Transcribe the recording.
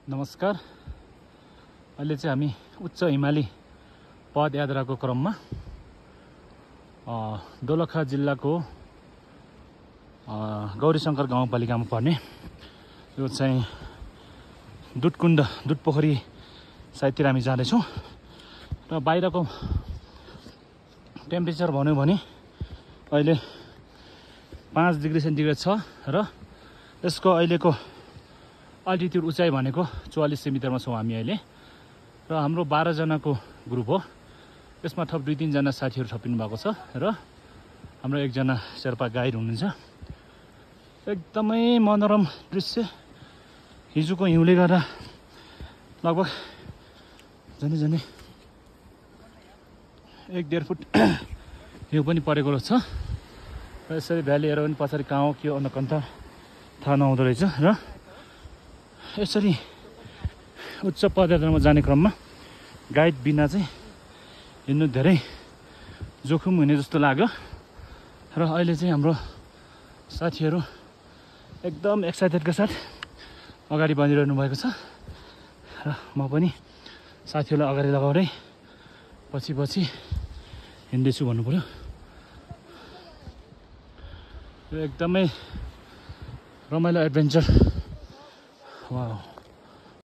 नमस्कार। अहिले चाहिँ हामी उच्च हिमाली पदयात्राको क्रममा दोलखा जिल्लाको गौरीशंकर गाउँपालिकामा पर्ने यो चाहिँ दुधपोखरी साइडतिर हामी जाँदैछौँ र बाहिरको टेम्परेचर भन्यो भने अहिले 5 डिग्री सेन्टिग्रेड छ र यसको अहिलेको अल्टिट्युड उचाइ भनेको 4400 मिटरमा छौँ हामी अहिले र हाम्रो 12 जनाको ग्रुप हो। यसमा थप 2-3 जना साथीहरू थपिनु भएको छ र हाम्रो एकजना शेर्पा गाइड हुनुहुन्छ। एकदमै मनोरम दृश्य। हिजोको हिउँले गर्दा लगभग झनै 1-1.5 फुट हिउँ पनि परेको छ र यसरी भ्याली हेऱ्यो भने पछाडि कहाँ हो के हो अन्त थाहा नहुँदो रहेछ र यसरी उच्च पदयात्रामा जाने क्रममा गाइड बिना चाहिँ हिँड्नु धेरै जोखिम हुने जस्तो लाग्यो र अहिले चाहिँ हाम्रो साथीहरू एकदम एक्साइटेडका साथ अगाडि बढिरहनु भएको छ र म पनि साथीहरूलाई अगाडि लगाउँदै पछि हिँड्दैछु भन्नु पर्यो। यो एकदमै रमाइलो एडभेन्चर। वाउ।